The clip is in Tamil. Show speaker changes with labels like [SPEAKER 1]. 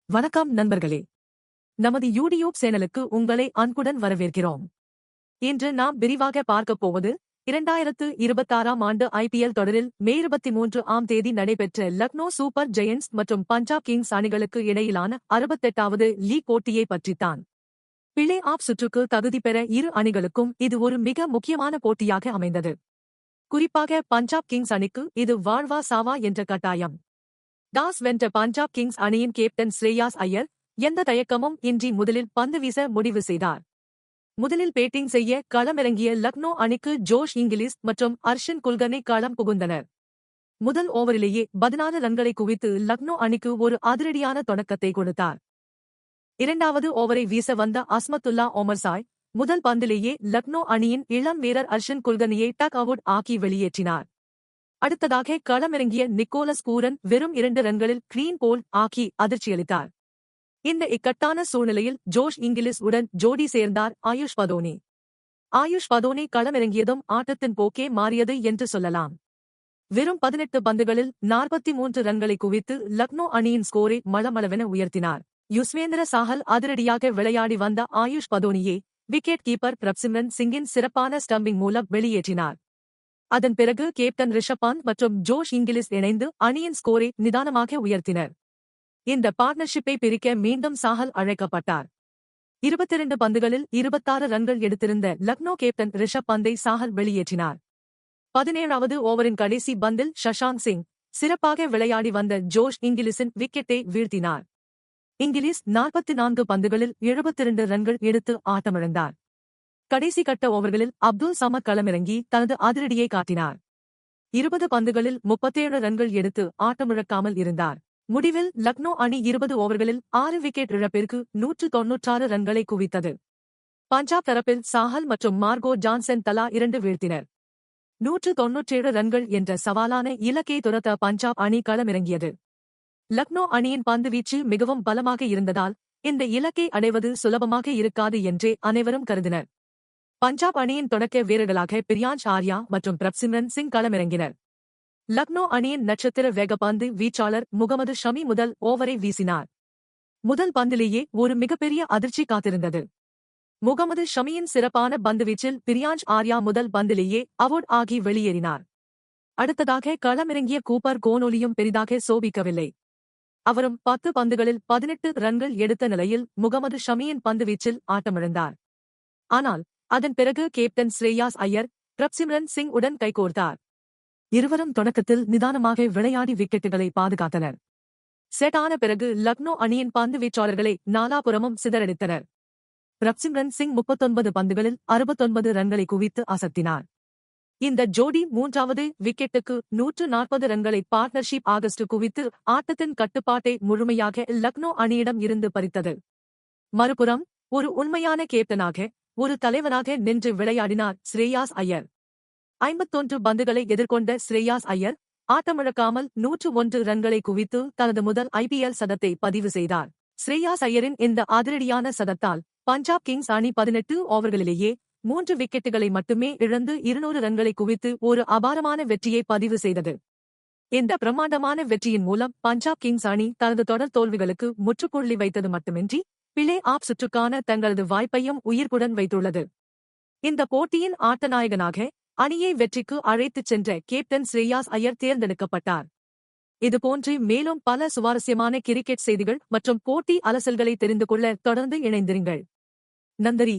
[SPEAKER 1] வணக்கம் நண்பர்களே. நமது யூடியூப் சேனலுக்கு உங்களை அன்புடன் வரவேற்கிறோம். இன்று நாம் விரிவாக பார்க்கப் போவது 2026ஆம் ஆண்டு ஐபிஎல் தொடரில் மே 23ஆம் தேதி நடைபெற்ற லக்னோ சூப்பர் ஜெயண்ட்ஸ் மற்றும் பஞ்சாப் கிங்ஸ் அணிகளுக்கு இடையிலான 68வது லீக் போட்டியை பற்றித்தான். பிளே ஆஃப் சுற்றுக்கு தகுதி பெற இரு அணிகளுக்கும் இது ஒரு மிக முக்கியமான போட்டியாக அமைந்தது. குறிப்பாக பஞ்சாப் கிங்ஸ் அணிக்கு இது வாழ்வா சாவா என்ற கட்டாயம். டாஸ் வென்ற பஞ்சாப் கிங்ஸ் அணியின் கேப்டன் ஸ்ரேயாஸ் ஐயர் எந்த தயக்கமும் இன்றி முதலில் பந்து வீச முடிவு செய்தார். முதலில் பேட்டிங் செய்ய களமிறங்கிய லக்னோ அணிக்கு ஜோஷ் இங்கிலீஸ் மற்றும் அர்ஷன் குல்கர்னி களம் புகுந்தனர். முதல் ஓவரிலேயே 16 ரன்களை குவித்து லக்னோ அணிக்கு ஒரு அதிரடியான தொடக்கத்தை கொடுத்தார். இரண்டாவது ஓவரை வீச வந்த அஸ்மத்துல்லா ஒமர்சாய் முதல் பந்திலேயே லக்னோ அணியின் இளம் வீரர் அர்ஷன் குல்கர்னியை டக் அவுட் ஆக்கி வெளியேற்றினார். அடுத்ததாக களமிறங்கிய நிக்கோலஸ் பூரன் வெறும் 2 ரன்களில் கிளீன் போல் ஆக்கி அதிர்ச்சியளித்தார். இந்த இக்கட்டான சூழ்நிலையில் ஜோஷ் இங்கிலீஸ் உடன் ஜோடி சேர்ந்தார் ஆயுஷ் பதோனி. ஆயுஷ் பதோனி களமிறங்கியதும் ஆட்டத்தின் போக்கே மாறியது என்று சொல்லலாம். வெறும் 18 பந்துகளில் 43 ரன்களை குவித்து லக்னோ அணியின் ஸ்கோரை மளமளவென உயர்த்தினார். யுஸ்வேந்திர சாஹல் அதிரடியாக விளையாடி வந்த ஆயுஷ் பதோனியை விக்கெட் கீப்பர் பிரப்சிம்ரன் சிங்கின் சிறப்பான ஸ்டம்பிங் மூலம் வெளியேற்றினார். அதன் பிறகு கேப்டன் ரிஷப் பந்த் மற்றும் ஜோஷ் இங்கிலீஸ் இணைந்து அணியின் ஸ்கோரை நிதானமாக உயர்த்தினர். இந்த பார்ட்னர்ஷிப்பை பிரிக்க மீண்டும் சாஹல் அழைக்கப்பட்டார். 22 பந்துகளில் 26 ரன்கள் எடுத்திருந்த லக்னோ கேப்டன் ரிஷப் பந்தை சாஹல் வெளியேற்றினார். 17வது ஓவரின் கடைசி பந்தில் ஷஷாங்க் சிங் சிறப்பாக விளையாடி வந்த ஜோஷ் இங்கிலீஸின் விக்கெட்டை வீழ்த்தினார். இங்கிலீஸ் 44 பந்துகளில் 72 ரன்கள் எடுத்து ஆட்டமிழந்தார். கடைசி கட்ட ஓவர்களில் அப்துல் சமத் களமிறங்கி தனது அதிரடியை காட்டினார். 20 பந்துகளில் 37 ரன்கள் எடுத்து ஆட்டமிழக்காமல் இருந்தார். முடிவில் லக்னோ அணி 20 ஓவர்களில் 6 விக்கெட் இழப்பிற்கு 196 ரன்களை குவித்தது. பஞ்சாப் தரப்பில் சாஹல் மற்றும் மார்கோ ஜான்சன் தலா 2 வீழ்த்தினர். 197 ரன்கள் என்ற சவாலான இலக்கை துரத்த பஞ்சாப் அணி களமிறங்கியது. லக்னோ அணியின் பந்துவீச்சு மிகவும் பலமாக இருந்ததால் இந்த இலக்கை அடைவது சுலபமாக இருக்காது என்றே அனைவரும் கருதினர். பஞ்சாப் அணியின் தொடக்க வீரர்களாக பிரியான்ஷ் ஆர்யா மற்றும் பிரப்சிம்ரன் சிங் களமிறங்கினர். லக்னோ அணியின் நட்சத்திர வேகப்பந்து வீச்சாளர் முகமது ஷமி முதல் ஓவரை வீசினார். முதல் பந்திலேயே ஒரு மிகப்பெரிய அதிர்ச்சி காத்திருந்தது. முகமது ஷமியின் சிறப்பான பந்துவீச்சில் பிரியான்ஷ் ஆர்யா முதல் பந்திலேயே அவுட் ஆகி வெளியேறினார். அடுத்ததாக களமிறங்கிய கூப்பர் கோனோலியும் பெரிதாக சோபிக்கவில்லை. அவரும் 10 பந்துகளில் 18 ரன்கள் எடுத்த நிலையில் முகமது ஷமியின் பந்துவீச்சில் ஆட்டமிழந்தார். ஆனால் அதன் பிறகு கேப்டன் ஸ்ரேயாஸ் ஐயர் பிரப்சிம்ரன் சிங் உடன் கைகோர்த்தார். இருவரும் தொடக்கத்தில் நிதானமாக விளையாடி விக்கெட்டுகளை பாதுகாத்தனர். செட் ஆன பிறகு லக்னோ அணியின் பந்து வீச்சாளர்களை நாலாபுறமும் சிதறடித்தனர். பிரப்சிம்ரன் சிங் 39 பந்துகளில் 69 ரன்களை குவித்து அசத்தினார். இந்த ஜோடி 3வது விக்கெட்டுக்கு 140 ரன்களை பார்ட்னர்ஷிப் ஆகஸ்ட் குவித்து ஆட்டத்தின் கட்டுப்பாட்டை முழுமையாக லக்னோ அணியிடம் இருந்து பறித்தது. மறுபுறம் ஒரு உண்மையான கேப்டனாக ஒரு தலைவனாக நின்று விளையாடினார் ஸ்ரேயாஸ் ஐயர். 51 பந்துகளை எதிர்கொண்ட ஸ்ரேயாஸ் ஐயர் ஆட்டமிழக்காமல் 101 ரன்களை குவித்து தனது முதல் ஐபிஎல் சதத்தை பதிவு செய்தார். ஸ்ரேயாஸ் ஐயரின் இந்த அதிரடியான சதத்தால் பஞ்சாப் கிங்ஸ் அணி 18 ஓவர்களிலேயே 3 விக்கெட்டுகளை மட்டுமே இழந்து 200 ரன்களை குவித்து ஒரு அபாரமான வெற்றியை பதிவு செய்தது. இந்த பிரம்மாண்டமான வெற்றியின் மூலம் பஞ்சாப் கிங்ஸ் அணி தனது தொடர் தோல்விகளுக்கு முற்றுப்புள்ளி வைத்தது மட்டுமின்றி பிளே ஆஃப் சுற்றுக்கான தங்களது வாய்ப்பையும் உயிர்ப்புடன் வைத்துள்ளது. இந்த போட்டியின் ஆட்டநாயகனாக அணியை வெற்றிக்கு அழைத்துச் சென்ற கேப்டன் ஸ்ரேயாஸ் ஐயர் தேர்ந்தெடுக்கப்பட்டார். இதுபோன்று மேலும் பல சுவாரஸ்யமான கிரிக்கெட் செய்திகள் மற்றும் போட்டி அலசல்களை தெரிந்து கொள்ள தொடர்ந்து இணைந்திருங்கள். நன்றி.